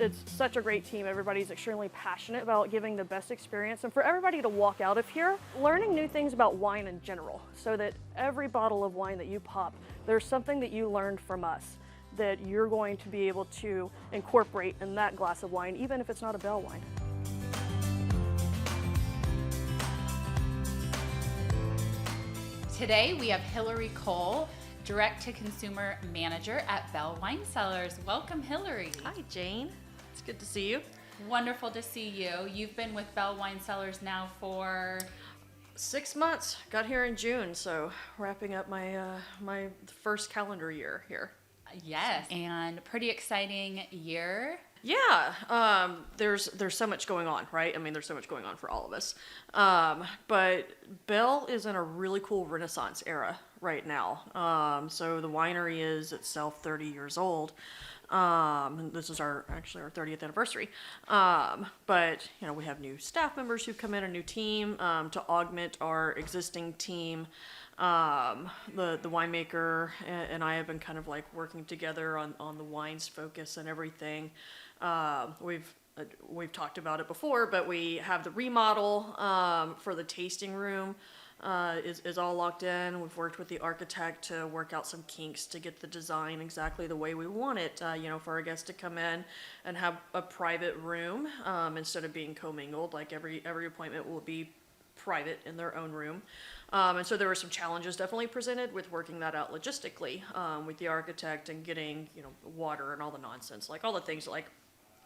It's such a great team. Everybody's extremely passionate about giving the best experience, and for everybody to walk out of here learning new things about wine in general, so that every bottle of wine that you pop, there's something that you learned from us that you're going to be able to incorporate in that glass of wine, even if it's not a Bell wine. Today we have Hillary Cole, Direct-to-Consumer Manager at Bell Wine Cellars. Welcome, Hillary. Hi, Jane. It's good to see you. Wonderful to see you. You've been with Bell Wine Cellars now for 6 months. Got here in June, so wrapping up my my first calendar year here. yes, and pretty exciting year. Yeah, there's so much going on, right? I mean, there's so much going on for all of us. But Bell is in a really cool Renaissance era right now. So the winery is itself 30 years old. And this is actually our 30th anniversary. But we have new staff members who've come in, a new team to augment our existing team. The winemaker and I have been kind of like working together on the wine's focus and everything. We've talked about it before, but we have the remodel for the tasting room is all locked in. We've worked with the architect to work out some kinks to get the design exactly the way we want it, for our guests to come in and have a private room instead of being commingled. Like every appointment will be private in their own room. And so there were some challenges definitely presented with working that out logistically with the architect and getting, water and all the nonsense, like all the things like,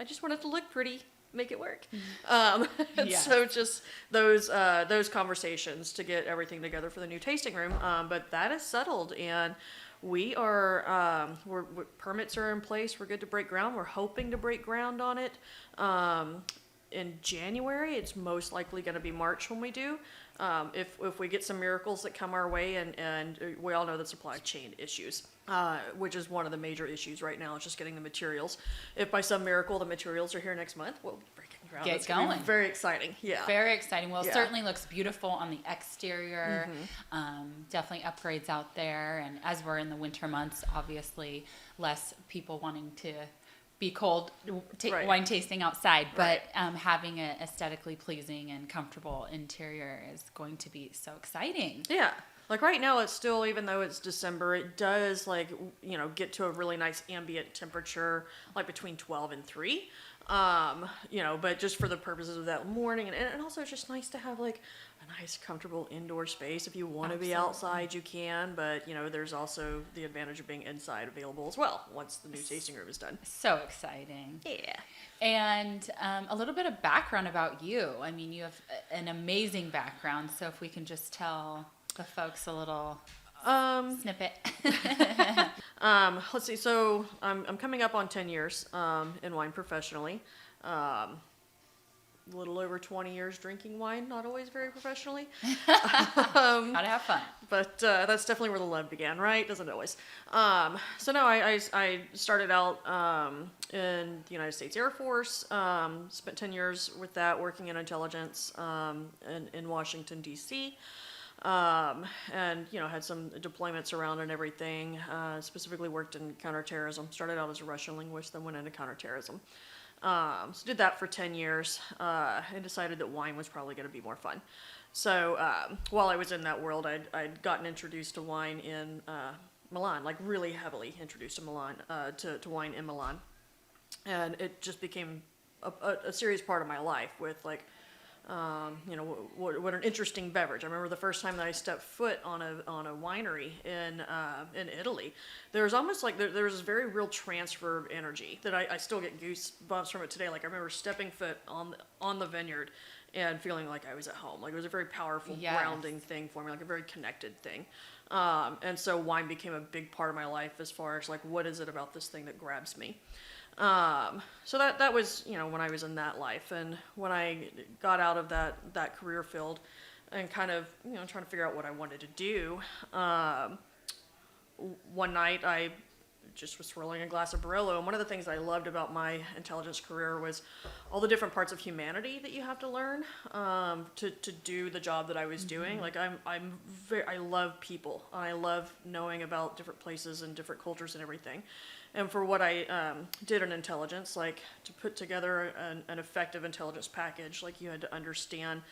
I just want it to look pretty, make it work. And Yeah. so just those conversations to get everything together for the new tasting room. But that is settled, and we are, permits are in place. We're good to break ground. We're hoping to break ground on it in January. It's most likely going to be March when we do. If we get some miracles that come our way, and we all know the supply chain issues, which is one of the major issues right now, is just getting the materials. If by some miracle the materials are here next month, we'll be breaking ground. Get It's gonna be going. very exciting. Yeah. Very exciting. Well, it Yeah. certainly looks beautiful on the exterior. Definitely upgrades out there. And as we're in the winter months, obviously less people wanting to be cold Right. wine tasting outside, but Right. having an aesthetically pleasing and comfortable interior is going to be so exciting. Yeah. Like right now, it's still, even though it's December, it does get to a really nice ambient temperature, like between 12 and 3. But just for the purposes of that morning, and also it's just nice to have like a nice, comfortable indoor space. If you want to be outside, you can, but there's also the advantage of being inside available as well once the new tasting room is done. So exciting. Yeah. And a little bit of background about you. I mean, you have an amazing background, so if we can just tell the folks a little snippet. Let's see. So I'm coming up on 10 years in wine professionally. A little over 20 years drinking wine, not always very professionally. Gotta have fun. But that's definitely where the love began, right? Doesn't it always? So no, I started out in the United States Air Force. Spent 10 years with that, working in intelligence in Washington, D.C. And had some deployments around and everything. Specifically worked in counterterrorism. Started out as a Russian linguist, then went into counterterrorism. So did that for 10 years and decided that wine was probably going to be more fun. So while I was in that world, I'd gotten introduced to wine in Milan, like really heavily introduced to Milan, to wine in Milan. And it just became a serious part of my life with like, what an interesting beverage. I remember the first time that I stepped foot on a winery in Italy. There was almost like there was this very real transfer of energy that I still get goosebumps from it today. Like I remember stepping foot on the vineyard and feeling like I was at home. Like it was a very powerful, Yes. grounding thing for me, like a very connected thing. And so wine became a big part of my life as far as like, what is it about this thing that grabs me? So that was, when I was in that life. And when I got out of that career field and kind of, trying to figure out what I wanted to do, one night I just was swirling a glass of Barolo. And one of the things I loved about my intelligence career was all the different parts of humanity that you have to learn to do the job that I was doing. Like I love people. I love knowing about different places and different cultures and everything. And for what I did in intelligence, like to put together an effective intelligence package, like you had to understand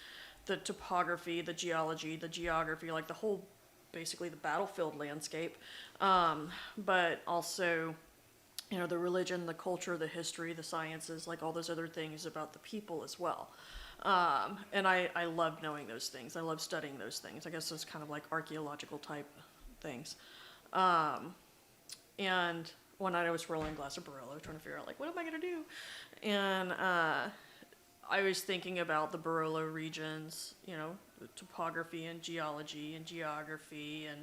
the topography, the geology, the geography, like the whole, basically the battlefield landscape, but also, you know, the religion, the culture, the history, the sciences, like all those other things about the people as well. And I love knowing those things. I love studying those things. I guess those kind of like archaeological type things. And one night I was swirling a glass of Barolo, trying to figure out like, what am I gonna do? And I was thinking about the Barolo regions, you know, the topography and geology and geography and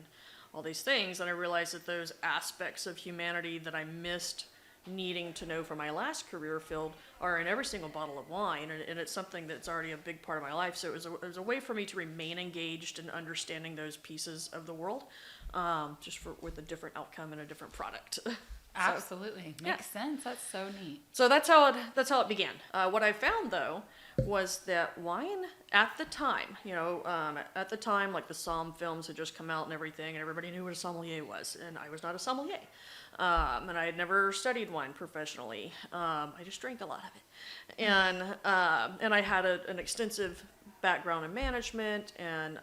all these things, and I realized that those aspects of humanity that I missed needing to know for my last career field are in every single bottle of wine, and it's something that's already a big part of my life. So it was a way for me to remain engaged in understanding those pieces of the world, with a different outcome and a different product. Absolutely. Makes sense. That's so neat. So that's how it began. What I found though was that wine at the time, like the Somm films had just come out and everything, and everybody knew what a sommelier was, and I was not a sommelier. And I had never studied wine professionally. I just drank a lot of it. And I had an extensive background in management, and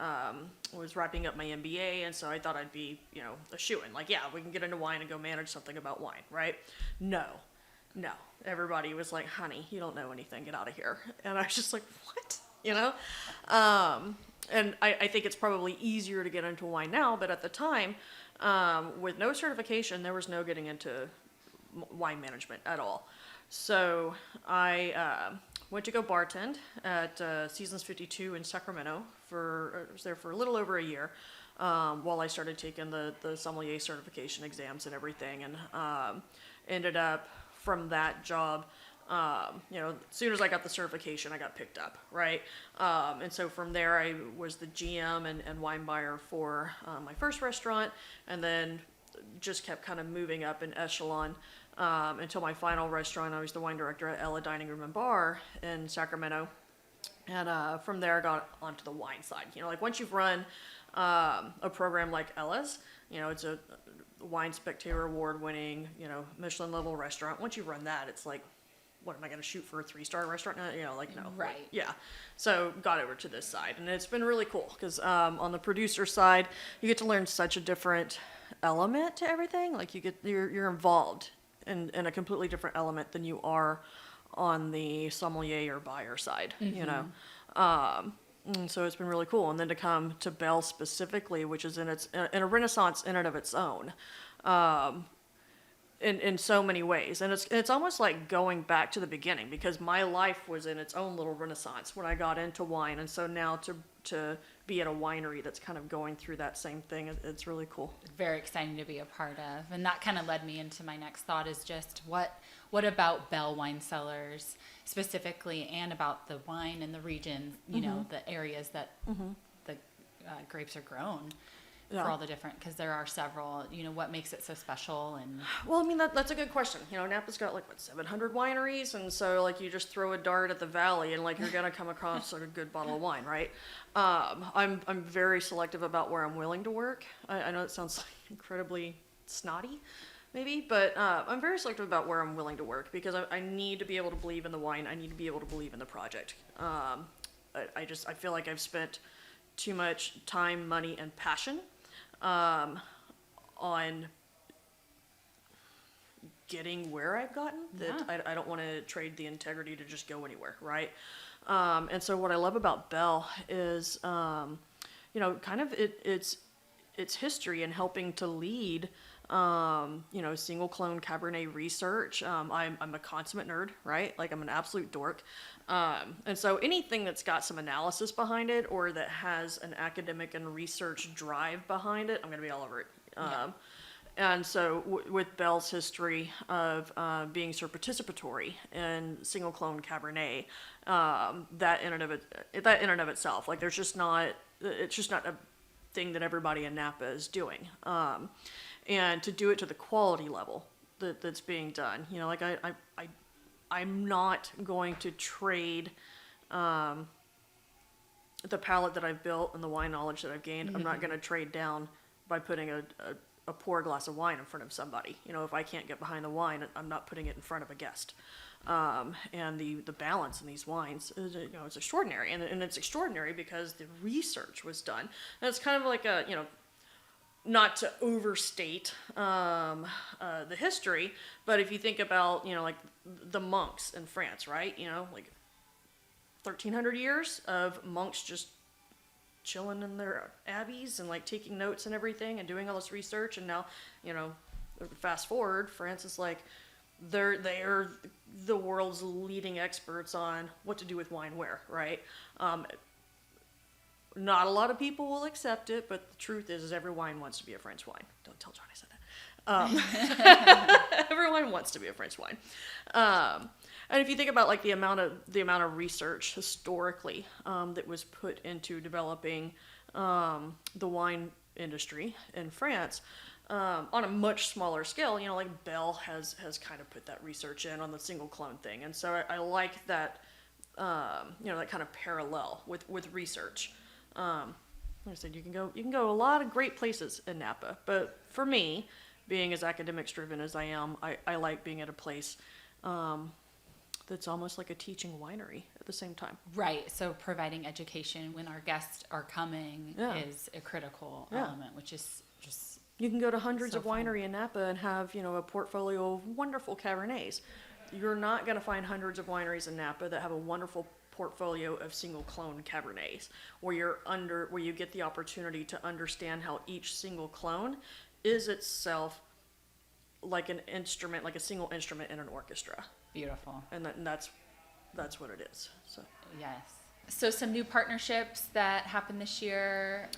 was wrapping up my MBA, and so I thought I'd be, a shoo-in. Like, yeah, we can get into wine and go manage something about wine, right? No. Everybody was like, honey, you don't know anything, get out of here. And I was just like, what? And I think it's probably easier to get into wine now, but at the time, with no certification, there was no getting into wine management at all. So I went to go bartend at Seasons 52 in Sacramento. I was there for a little over a year while I started taking the sommelier certification exams and everything, and ended up from that job. As soon as I got the certification, I got picked up, right? And so from there, I was the GM and wine buyer for my first restaurant, and then just kept kind of moving up in echelon until my final restaurant. I was the wine director at Ella Dining Room and Bar in Sacramento. And from there, I got onto the wine side. Like once you've run a program like Ella's, it's a Wine Spectator award-winning, Michelin level restaurant. Once you run that, it's like, what am I going to shoot for a 3-star restaurant? No. Right. Yeah. So got over to this side, and it's been really cool because on the producer side, you get to learn such a different element to everything. Like you're involved in a completely different element than you are on the sommelier or buyer side. And so it's been really cool. And then to come to Bell specifically, which is in a renaissance in and of its own, in so many ways. And it's almost like going back to the beginning, because my life was in its own little renaissance when I got into wine. And so now to be at a winery that's kind of going through that same thing, it's really cool. Very exciting to be a part of. And that kind of led me into my next thought, is just what about Bell Wine Cellars specifically, and about the wine and the region, the areas that the grapes are grown for all the different, because there are several, what makes it so special? And well, I mean, that's a good question. Napa's got 700 wineries, and so you just throw a dart at the valley and you're gonna come across a good bottle of wine, right? I'm very selective about where I'm willing to work. I know it sounds incredibly snotty, maybe, but I'm very selective about where I'm willing to work, because I need to be able to believe in the wine. I need to be able to believe in the project. I feel like I've spent too much time, money, and passion on getting where I've gotten, that I don't want to trade the integrity to just go anywhere, right? And so what I love about Bell is, kind of its history in helping to lead, single clone Cabernet research. I'm a consummate nerd, right? I'm an absolute dork. And so anything that's got some analysis behind it, or that has an academic and research drive behind it, I'm going to be all over it. And so with Bell's history of being so participatory in single clone Cabernet, that in and of itself, it's just not a thing that everybody in Napa is doing. and to do it to the quality level that's being done. You know, like I'm not going to trade the palate that I've built and the wine knowledge that I've gained. I'm not going to trade down by putting a poor glass of wine in front of somebody. You know, if I can't get behind the wine, I'm not putting it in front of a guest. And the balance in these wines is, you know, it's extraordinary. And it's extraordinary because the research was done. And it's kind of like a, you know, not to overstate the history, but if you think about, you know, like the monks in France, right? You know, like 1,300 years of monks just chilling in their abbeys and like taking notes and everything and doing all this research. And now, you know, fast forward, France is like, they're the world's leading experts on what to do with wine where, right? Not a lot of people will accept it, but the truth is every wine wants to be a French wine. Don't tell John I said that. Everyone wants to be a French wine. And if you think about like the amount of research historically that was put into developing the wine industry in France, on a much smaller scale, you know, like Bell has kind of put that research in on the single clone thing, and so I like that, you know, that kind of parallel with research. Like I said, you can go a lot of great places in Napa, but for me, being as academics driven as I am, I like being at a place that's almost like a teaching winery at the same time. Right. So providing education when our guests are coming is a critical element, which is just. You can go to hundreds so of winery in Napa and have, you know, a portfolio of wonderful Cabernets. You're not going to find hundreds of wineries in Napa that have a wonderful portfolio of single clone Cabernets, where you get the opportunity to understand how each single clone is itself like an instrument, like a single instrument in an orchestra. Beautiful. And that's what it is. So yes. So some new partnerships that happened this year.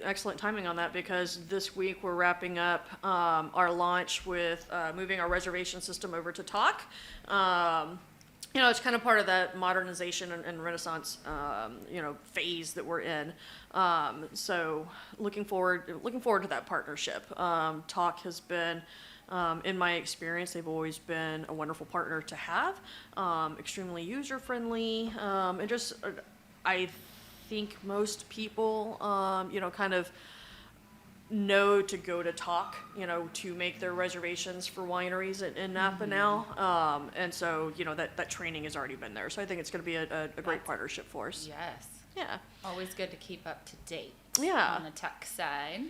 Excellent timing on that, because this week we're wrapping up our launch with moving our reservation system over to Talk. You know, it's kind of part of that modernization and renaissance, you know, phase that we're in. So looking forward to that partnership. Talk has been, in my experience, they've always been a wonderful partner to have. Extremely user friendly, and just I think most people, you know, kind of know to go to Talk, you know, to make their reservations for wineries in Napa now. And so, you know, that training has already been there. So I think it's going to be a great partnership for us. Yes. Yeah. Always good to keep up to date. Yeah. On the tech side.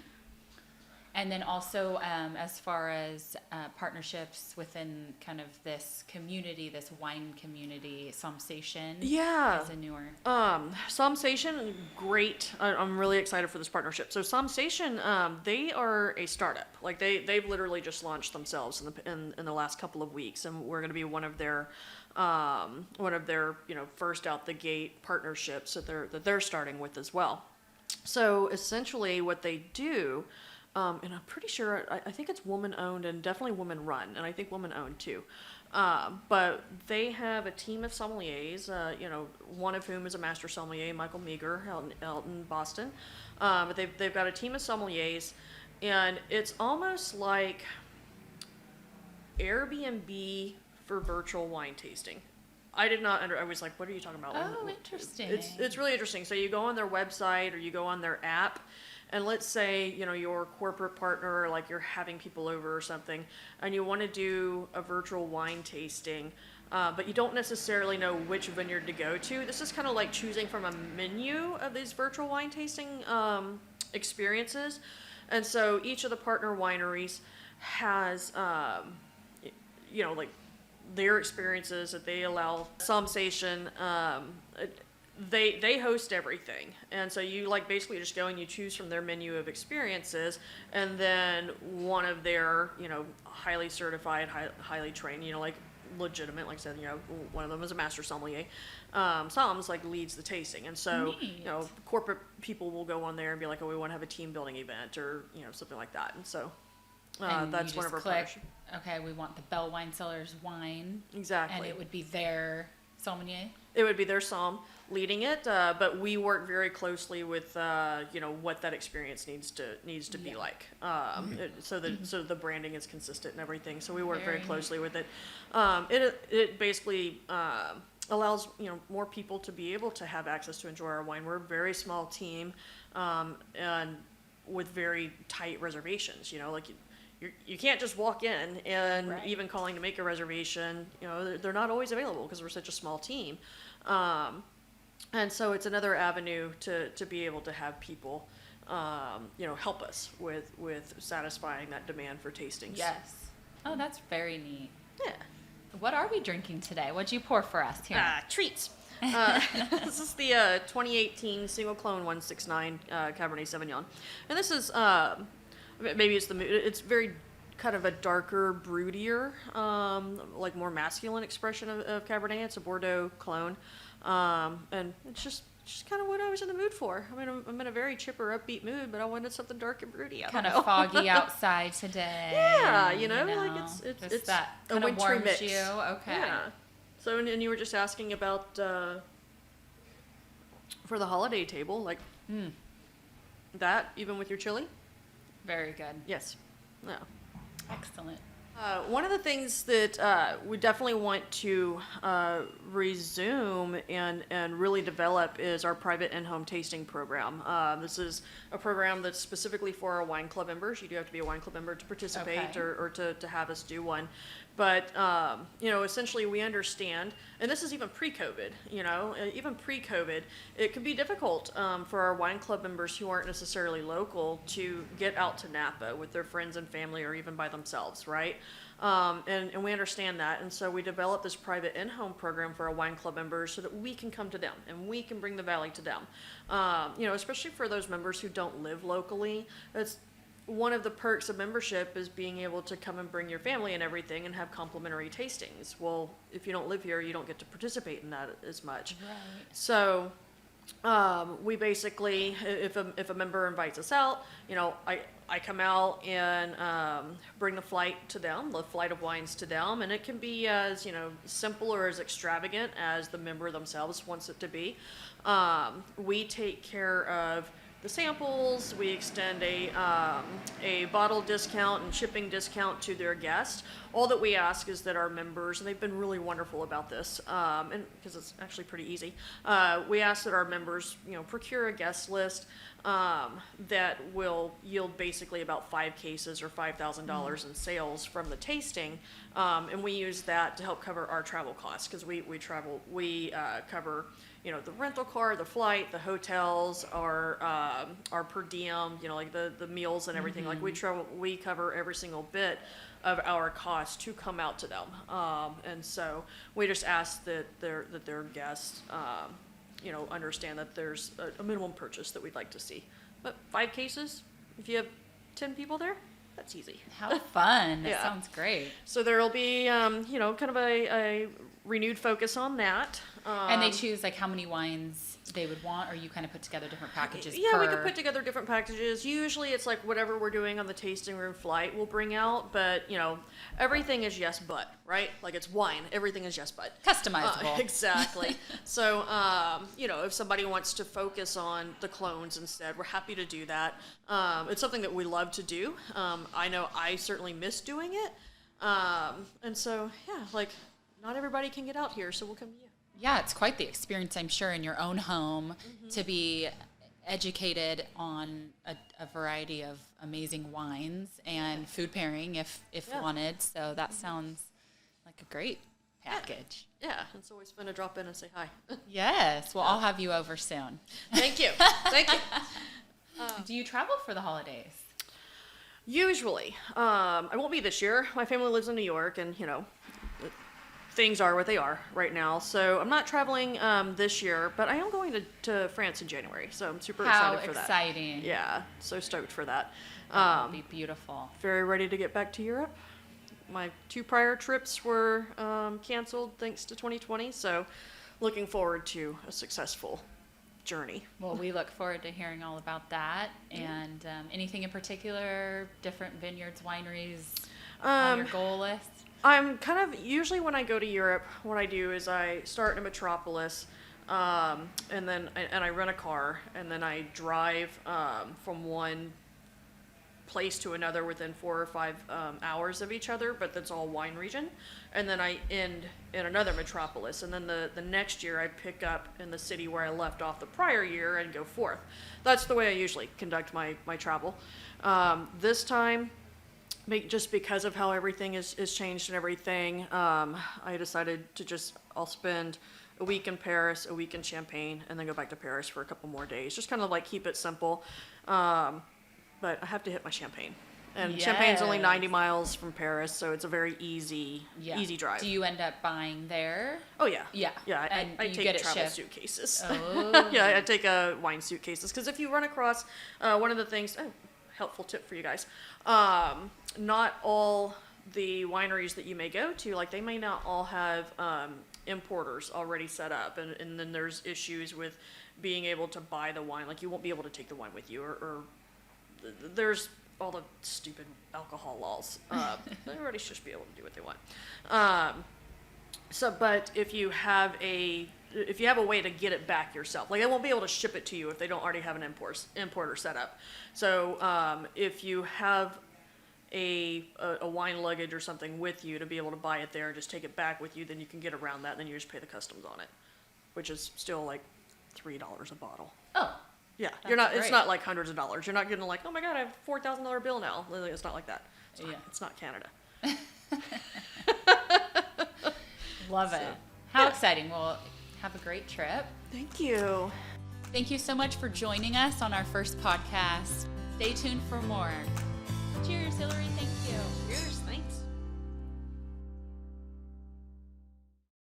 And then also, as far as partnerships within kind of this community, this wine community, Somsation. Yeah. Is a newer. Somsation, great. I'm really excited for this partnership. So Somsation, they are a startup. Like they've literally just launched themselves in the last couple of weeks, and we're going to be one of their you know, first out the gate partnerships that they're starting with as well. So essentially, what they do. And I'm pretty sure, I think it's woman-owned and definitely woman-run, and I think woman-owned too. But they have a team of sommeliers, you know, one of whom is a master sommelier, Michael Meager, out in Boston. But they've got a team of sommeliers, and it's almost like Airbnb for virtual wine tasting. I was like, what are you talking about? Oh, interesting. It's really interesting. So you go on their website or you go on their app, and let's say, you know, your corporate partner, like you're having people over or something, and you want to do a virtual wine tasting, but you don't necessarily know which vineyard to go to. This is kind of like choosing from a menu of these virtual wine tasting experiences. And so each of the partner wineries has, you know, like their experiences that they allow. Somsation, they host everything, and so you like basically just go and you choose from their menu of experiences, and then one of their, you know, highly certified, highly trained, you know, like legitimate, like I said, you know, one of them is a master sommelier, Soms like leads the tasting, and so Neat. you know, corporate people will go on there and be like, oh, we want to have a team building event or, you know, something like that, and so And that's you one of our just click, partnerships. okay, we want the Bell Wine Cellars wine. Exactly. And it would be their sommelier. it would be their somm leading it, but we work very closely with what that experience needs to be like, so that the branding is consistent and everything. So we work very closely with it. It basically allows more people to be able to have access to enjoy our wine. We're a very small team, and with very tight reservations. You can't just walk in, and even calling to make a reservation, they're not always available because we're such a small team. And so it's another avenue to be able to have people, help us with satisfying that demand for tastings. Yes. Oh, that's very neat. Yeah. What are we drinking today? What'd you pour for us here? Treats. This is the 2018 Single Clone 169 Cabernet Sauvignon, and this is maybe it's very kind of a darker, broodier, like more masculine expression of Cabernet. It's a Bordeaux clone, and it's just kind of what I was in the mood for. I mean, I'm in a very chipper, upbeat mood, but I wanted something dark and broody. Kind of foggy outside today. Yeah, like it's that a kind of wintry warms mix. you. Okay. Yeah. So, and you were just asking about for the holiday table, like that, even with your chili? Very good. Yes. No. Excellent. One of the things that we definitely want to resume and really develop is our private in-home tasting program. This is a program that's specifically for our wine club members. You do have to be a wine club member to participate or to have us do one. But, essentially we understand, and this is even pre-COVID, even pre-COVID, it can be difficult for our wine club members who aren't necessarily local to get out to Napa with their friends and family or even by themselves, right? And we understand that, and so we developed this private in-home program for our wine club members so that we can come to them and we can bring the valley to them. Especially for those members who don't live locally. It's one of the perks of membership is being able to come and bring your family and everything and have complimentary tastings. Well, if you don't live here, you don't get to participate in that as much. Right. So we basically, if a member invites us out, I come out and bring the flight to them, the flight of wines to them, and it can be as simple or as extravagant as the member themselves wants it to be. We take care of the samples. We extend a bottle discount and shipping discount to their guests. All that we ask is that our members, and they've been really wonderful about this, and because it's actually pretty easy, we ask that our members, procure a guest list that will yield basically about 5 cases or $5,000 in sales from the tasting, and we use that to help cover our travel costs because we cover the rental car, the flight, the hotels, our per diem, like the meals and everything. Like we cover every single bit of our costs to come out to them. And so we just ask that their guests, understand that there's a minimum purchase that we'd like to see. But 5 cases, if you have 10 people there, that's easy. How fun. That Yeah. sounds great. So there'll be, kind of a renewed focus on that. And they choose like how many wines they would want, or you kind of put together different packages? Yeah, we could put together different packages. Usually it's like whatever we're doing on the tasting room flight we'll bring out, but everything is yes but, right? Like it's wine, everything is yes but. Customizable. Exactly. So, if somebody wants to focus on the clones instead, we're happy to do that. It's something that we love to do. I know I certainly miss doing it. And so, not everybody can get out here, so we'll come to you. Yeah, it's quite the experience, I'm sure, in your own home to be educated on a variety of amazing wines and food pairing if wanted. So that sounds like a great package. Yeah, it's always fun to drop in and say hi. Yes, well, I'll have you over soon. Thank you. Thank you. Do you travel for the holidays? Usually. I won't be this year. My family lives in New York, and, things are what they are right now. So I'm not traveling this year, but I am going to France in January. So I'm super excited for that. How exciting. Yeah, so stoked for that. That would be beautiful. Very ready to get back to Europe. My 2 prior trips were canceled thanks to 2020, so looking forward to a successful journey. Well, we look forward to hearing all about that. And anything in particular, different vineyards, wineries on your goal list? I'm kind of, usually when I go to Europe, what I do is I start in a metropolis, and then I rent a car, and then I drive from one place to another within 4 or 5 hours of each other, but that's all wine region. And then I end in another metropolis, and then the next year I pick up in the city where I left off the prior year and go forth. That's the way I usually conduct my travel. This time, just because of how everything is changed and everything, I decided to I'll spend a week in Paris, a week in Champagne, and then go back to Paris for a couple more days. Just kind of like keep it simple. But I have to hit my Champagne. And Champagne's only 90 miles from Paris, so it's a very easy drive. Do you end up buying there? Oh, yeah. Yeah. Yeah, And I you take get it travel shipped. suitcases. Oh. Yeah, I take wine suitcases. Because if you run across one of the things, helpful tip for you guys, not all the wineries that you may go to, like they may not all have importers already set up. And then there's issues with being able to buy the wine. Like you won't be able to take the wine with you or there's all the stupid alcohol laws. Everybody should be able to do what they want. But if you have a way to get it back yourself, like they won't be able to ship it to you if they don't already have an importer set up. So if you have a wine luggage or something with you to be able to buy it there and just take it back with you, then you can get around that, and then you just pay the customs on it, which is still like $3 a bottle. Oh. Yeah, That's It's great. not like hundreds of dollars. You're not getting like, oh my god, I have a $4,000 bill now. It's not like that. It's not Canada. Love it. How exciting. Well, have a great trip. Thank you. Thank you so much for joining us on our first podcast. Stay tuned for more. Cheers, Hillary. Thank you. Cheers.